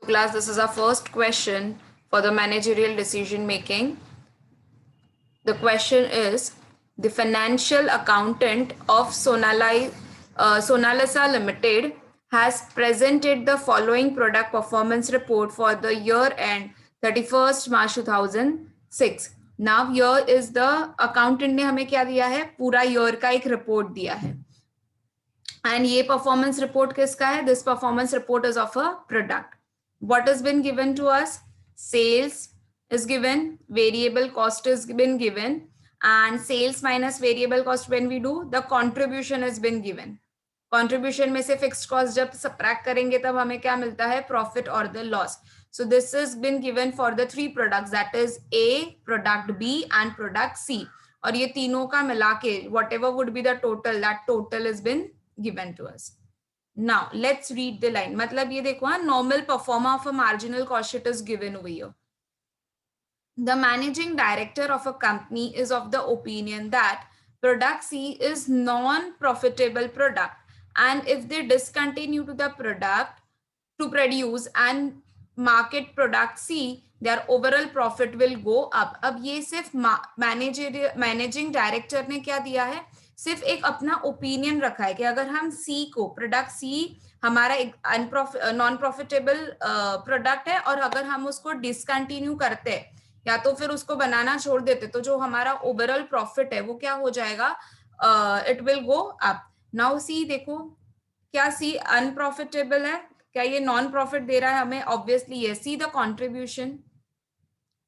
Class, this is our first question for the managerial decision making. The question is, the financial accountant of Sonalisa Limited has presented the following product performance report for the year end 31st March 2006. Now here is the accountant ने हमें क्या दिया है, पूरा year का एक report दिया है. And ये performance report किसका है? This performance report is of a product. What has been given to us? Sales is given, variable cost is been given, and sales minus variable cost when we do, the contribution has been given. Contribution में से fixed cost जब subtract करेंगे तब हमें क्या मिलता है? Profit or the loss. So this has been given for the three products, that is A, product B and product C. और ये तीनों का मिला के whatever would be the total, that total has been given to us. Now let's read the line. मतलब ये देखो, normal performer of a marginal cost sheet is given over here. The managing director of a company is of the opinion that product C is non-profitable product, and if they discontinue to the product to produce and market product C, their overall profit will go up. अब ये सिर्फ managing director ने क्या दिया है, सिर्फ एक अपना ओपिनियन रखा है कि अगर हम सी को, प्रोडक्ट सी हमारा एक नॉन प्रॉफिटेबल प्रोडक्ट है और अगर हम उसको डिसकंटिन्यू करते हैं या तो फिर उसको बनाना छोड़ देते तो जो हमारा ओवरऑल प्रॉफिट है वो क्या हो जाएगा, it will go up. Now see देखो, क्या सी अनप्रॉफिटेबल है, क्या ये नॉन प्रॉफिट दे रहा है हमें? ऑब्वियसली ये. सी द कंट्रीब्यूशन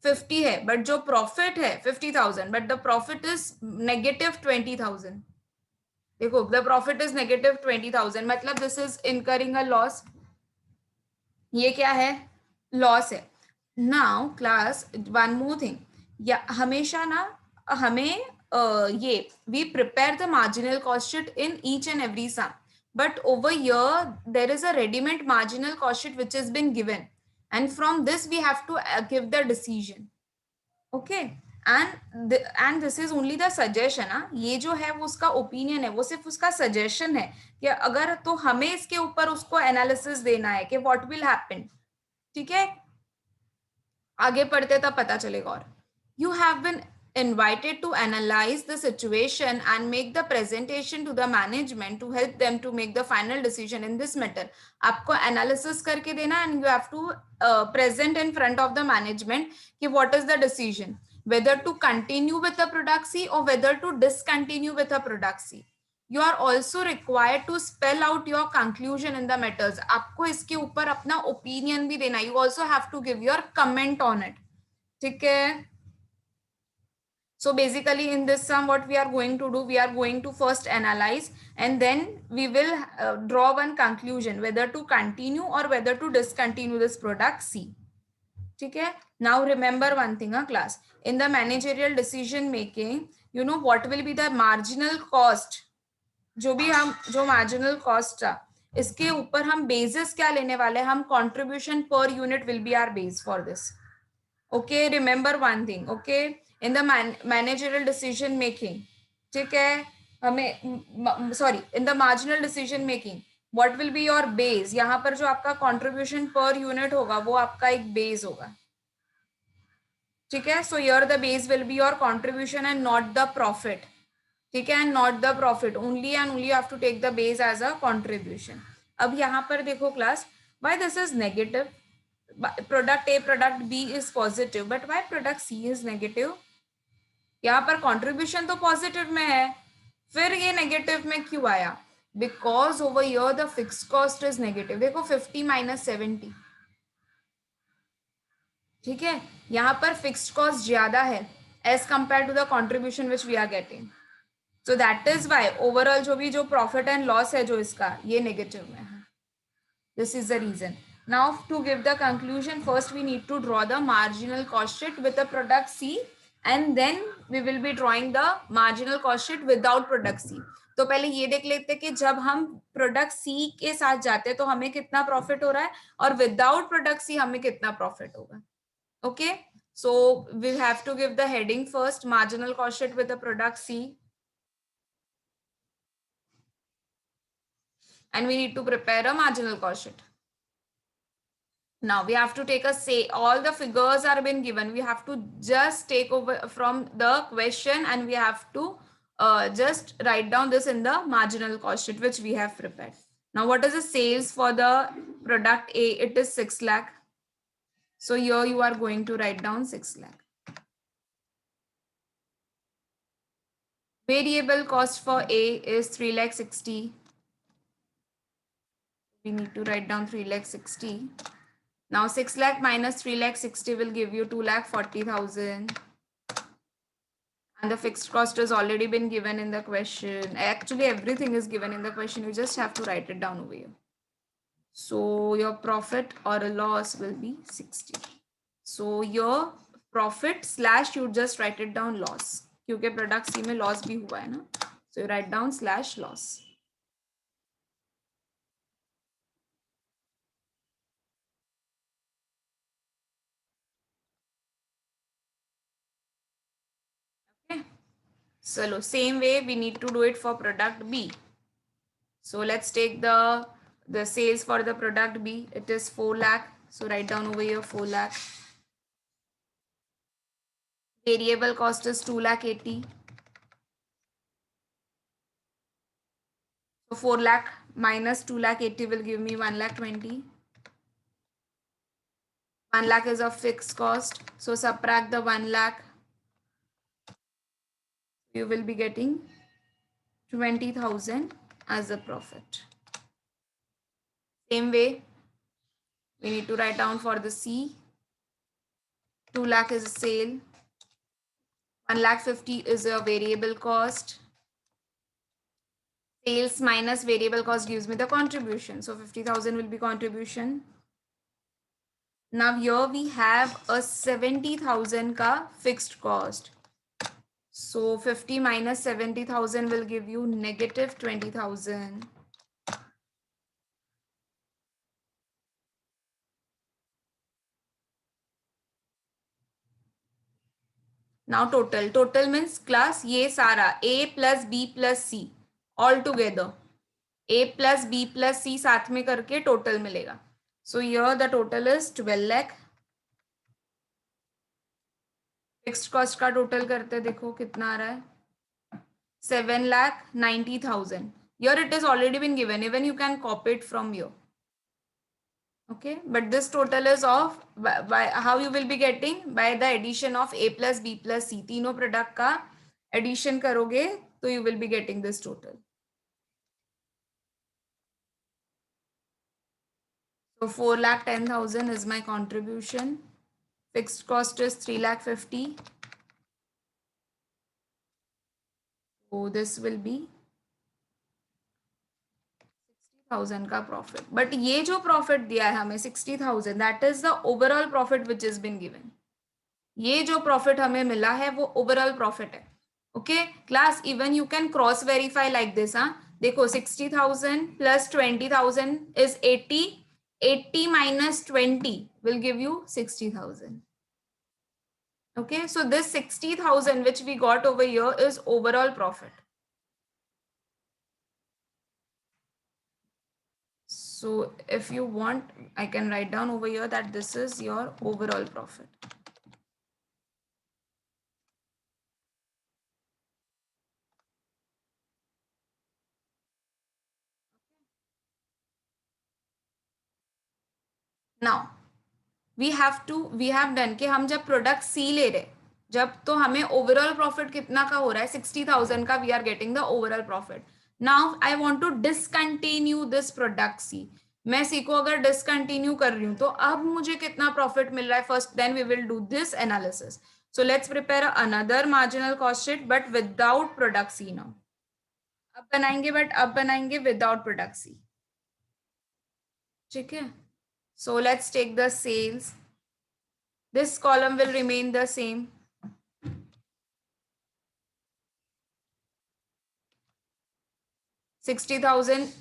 50 है बट जो प्रॉफिट है 50,000 but the profit is negative 20,000. देखो, द प्रॉफिट इज नेगेटिव 20,000 मतलब this is incurring a loss. ये क्या है? लॉस है. Now class, one more thing, या हमेशा ना हमें ये we prepare the marginal cost sheet in each and every sum, but over here there is a ready-made marginal cost sheet which has been given, and from this we have to give the decision. Okay, and this is only the suggestion. ये जो है वो उसका opinion है, वो सिर्फ उसका suggestion है कि अगर तो हमें इसके ऊपर उसको एनालिसिस देना है कि व्हाट विल हैपन. ठीक है, आगे पढ़ते तब पता चलेगा. और you have been invited to analyze the situation and make the presentation to the management to help them to make the final decision in this matter. आपको analysis करके देना and you have to present in front of the management कि what is the decision, whether to continue with the product C or whether to discontinue with the product C. You are also required to spell out your conclusion in the matters. आपको इसके ऊपर अपना opinion भी देना. You also have to give your comment on it. ठीक है. So basically in this sum what we are going to do, we are going to first analyze and then we will draw one conclusion whether to continue or whether to discontinue this product C. Okay, now remember one thing, class, in the managerial decision making, you know what will be the marginal cost. जो भी हम जो marginal cost था इसके ऊपर हम basis क्या लेने वाले, हम contribution per unit will be our base for this. Okay, remember one thing. Okay, in the managerial decision making, ठीक है, हमें sorry, in the marginal decision making what will be your base. यहाँ पर जो आपका contribution per unit होगा वो आपका एक base होगा. ठीक है, so here the base will be your contribution and not the profit. ठीक है, and not the profit, only and only you have to take the base as a contribution. अब यहाँ पर देखो class, why this is negative? Product A, product B is positive, but why product C is negative? यहाँ पर contribution तो positive में है, फिर ये negative में क्यों आया? Because over here the fixed cost is negative. देखो 50 minus 70. ठीक है, यहाँ पर fixed cost ज्यादा है as compared to the contribution which we are getting. So that is why overall जो profit and loss है जो इसका, ये negative में है. This is the reason. Now to give the conclusion, first we need to draw the marginal cost sheet with the product C and then we will be drawing the marginal cost sheet without product C. तो पहले ये देख लेते कि जब हम product सी के साथ जाते तो हमें कितना प्रॉफिट हो रहा है और विदाउट प्रोडक्ट सी हमें कितना प्रॉफिट होगा. Okay, so we have to give the heading first, marginal cost sheet with the product C, and we need to prepare a marginal cost sheet. Now we have to take a say, all the figures are been given. We have to just take over from the question and we have to just write down this in the marginal cost sheet which we have prepared. Now what is the sales for the product A? It is 6 lakh. So here you are going to write down 6 lakh. Variable cost for A is 3 lakh 60. We need to write down 3 lakh 60. Now 6 lakh minus 3 lakh 60 will give you 2 lakh 40,000. And the fixed cost has already been given in the question. Actually, everything is given in the question. You just have to write it down over here. So your profit or a loss will be 60. So your profit slash you just write it down loss. क्योंकि product C में loss भी हुआ है ना. So you write down slash loss. Okay. So same way we need to do it for product B. So let's take the sales for the product B. It is 4 lakh. So write down over here 4 lakh. Variable cost is 2 lakh 80. So 4 lakh minus 2 lakh 80 will give me 1 lakh 20. 1 lakh is a fixed cost. So subtract the 1 lakh. You will be getting 20,000 as a profit. Same way, we need to write down for the C. 2 lakh is a sale. 1 lakh 50 is a variable cost. Sales minus variable cost gives me the contribution. So 50,000 will be contribution. Now here we have a 70,000 ka fixed cost. So 50 minus 70,000 will give you negative 20,000. Now total means class ये सारा A plus B plus C all together. A plus B plus C साथ में करके total मिलेगा. So here the total is 12 lakh. Fixed cost का total करते देखो कितना आ रहा है 7,90,000. Here it is already been given. Even you can copy it from here. Okay, but this total is of by how you will be getting by the addition of A plus B plus C. तीनों product का addition करोगे तो you will be getting this total. So 4,10,000 is my contribution. Fixed cost is 3,50,000. So this will be 60,000 का profit. But ये जो profit दिया है हमें 60,000, that is the overall profit which has been given. ये जो profit हमें मिला है वो overall profit है. Okay, class, even you can cross verify like this. हाँ, देखो 60,000 plus 20,000 is 80. 80 minus 20 will give you 60,000. Okay, so this 60,000 which we got over here is overall profit. So if you want, I can write down over here that this is your overall profit. Now we have done कि हम जब product सी ले रहे जब तो हमें overall profit कितना का हो रहा है 60,000 का we are getting the overall profit. Now I want to discontinue this product C. मैं सी को अगर डिसकंटिन्यू कर रही हूं तो अब मुझे कितना प्रॉफिट मिल रहा है first then we will do this analysis. So let's prepare another marginal cost sheet but without product C. Now अब बनाएंगे विदाउट प्रोडक्ट सी. ठीक है. So let's take the sales. This column will remain the same. $60,000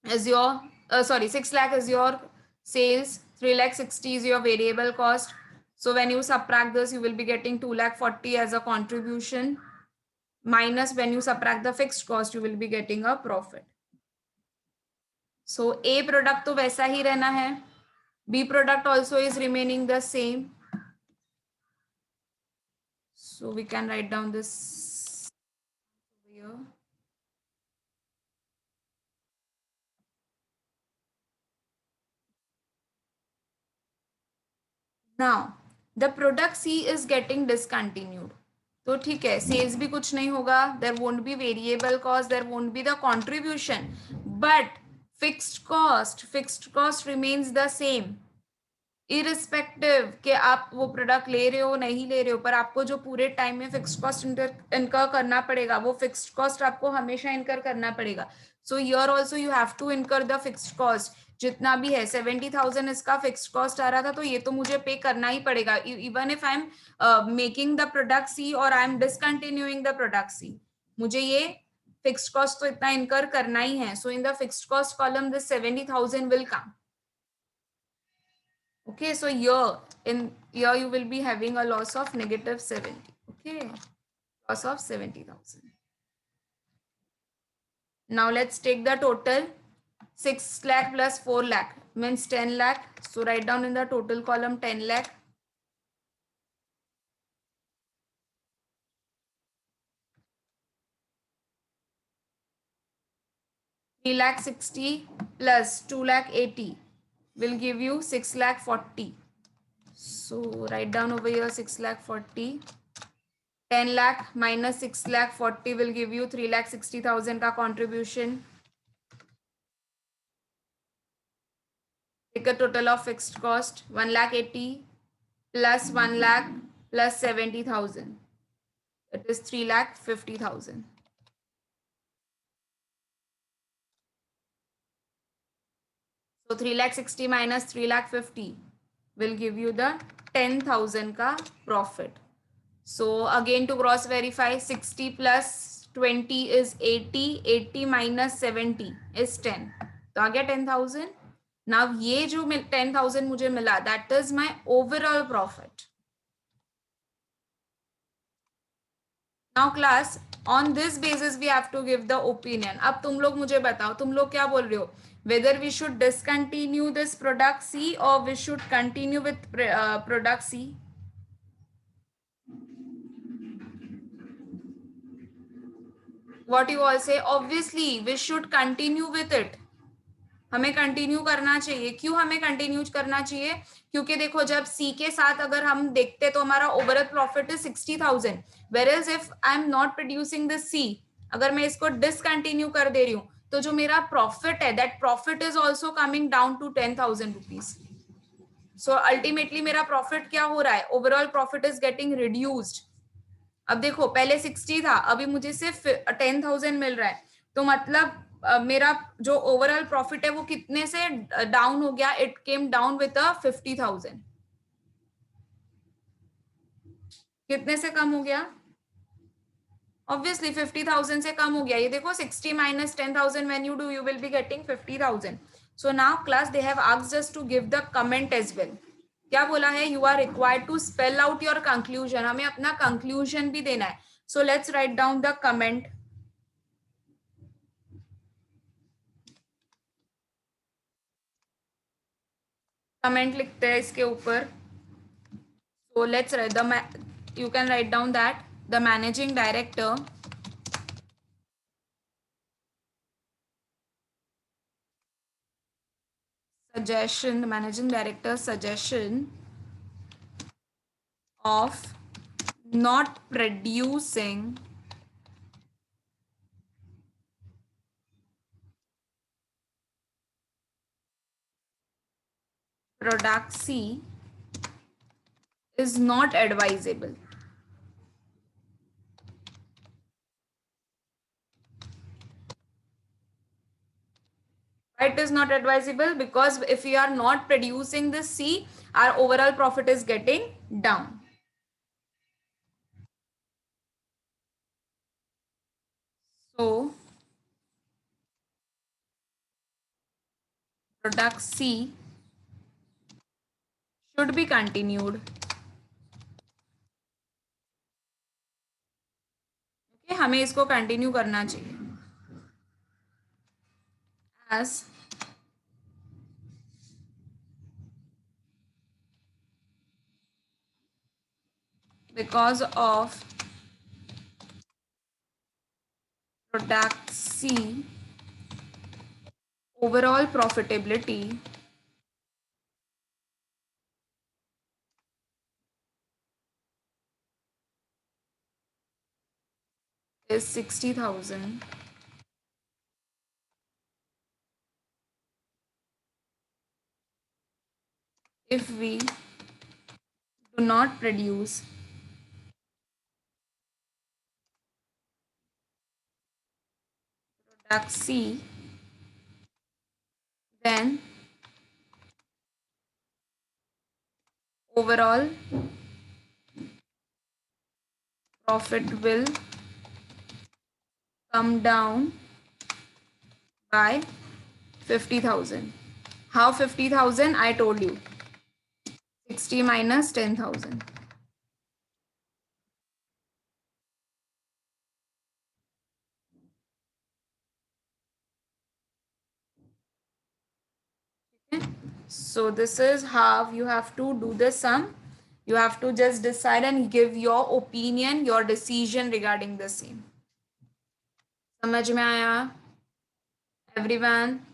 is your 6 lakh is your sales. 3 lakh 60 is your variable cost. So when you subtract this, you will be getting 2 lakh 40 as a contribution. Minus when you subtract the fixed cost, you will be getting a profit. So A product तो वैसा ही रहना है. B product also is remaining the same. So we can write down this here. Now the product C is getting discontinued. तो ठीक है, sales भी कुछ नहीं होगा, देर won't be variable cost, there won't be the contribution, but fixed cost remains the same irrespective कि आप वो प्रोडक्ट ले रहे हो नहीं ले रहे हो, पर आपको जो पूरे टाइम में फिक्स्ड कॉस्ट इनकर करना पड़ेगा, वो फिक्स्ड कॉस्ट आपको हमेशा इनकर करना पड़ेगा. So here also you have to incur the fixed cost. जितना भी है 70,000 इसका फिक्स्ड कॉस्ट आ रहा था, तो ये तो मुझे पे करना ही पड़ेगा, even if I am making the product C और I am discontinuing the product C, मुझे ये फिक्स्ड कॉस्ट तो इतना इनकर करना ही है. So in the fixed cost column this 70,000 will come. Okay, so here you will be having a loss of negative 70. Okay, loss of 70,000. Now let's take the total. 6 lakh plus 4 lakh means 10 lakh. So write down in the total column 10 lakh. Three lakh 60 plus 2 lakh 80 will give you 6 lakh 40. So write down over here 6 lakh 40. 10 lakh minus 6 lakh 40 will give you 3 lakh 60,000 का contribution. Take a total of fixed cost 1 lakh 80 plus 1 lakh plus 70,000. It is 3 lakh 50,000. So 3 lakh 60 minus 3 lakh 50 will give you the 10,000 ka profit. So again to cross verify, 60 plus 20 is 80. 80 minus 70 is 10. तो आ गया 10,000. Now ये जो 10,000 मुझे मिला, that is my overall profit. Now class, on this basis we have to give the opinion. अब तुम लोग मुझे बताओ, तुम लोग क्या बोल रहे हो, whether we should discontinue this product C or we should continue with product C. What you all say? Obviously we should continue with it. हमें कंटिन्यू करना चाहिए. क्यों हमें कंटिन्यू करना चाहिए? क्योंकि देखो जब सी के साथ अगर हम देखते तो हमारा overall profit is 60,000, whereas if I am not producing this C, अगर मैं इसको डिसकंटिन्यू कर दे रही हूँ तो जो मेरा प्रॉफिट है, that profit is also coming down to 10,000 rupees. सो अल्टीमेटली मेरा प्रॉफिट क्या हो रहा है, overall profit is getting reduced. अब देखो पहले 60 था, अभी मुझे सिर्फ 10,000 मिल रहा है, तो मतलब मेरा जो ओवरऑल प्रॉफिट है वो कितने से डाउन हो गया, इट केम डाउन विद 50,000. कितने से कम हो गया? ऑब्वियसली 50,000 से कम हो गया. ये देखो 60 minus 10,000 when you do, you will be getting 50,000. So now class they have asked us to give the comment as well. क्या बोला है? You are required to spell out your conclusion. हमें अपना conclusion भी देना है. So let's write down the comment. Comment लिखते हैं इसके ऊपर. So let's write you can write down that the managing director suggestion, the managing director suggestion of not producing product C is not advisable. It is not advisable because if we are not producing this C, our overall profit is getting down. So product C should be continued. Okay, हमें इसको continue करना चाहिए. As because of product C, overall profitability is 60,000. If we do not produce product C, then overall profit will come down by 50,000. How 50,000? I told you. 60 minus 10,000. Okay. So this is how you have to do the sum. You have to just decide and give your opinion, your decision regarding the same. समझ में आया? Everyone?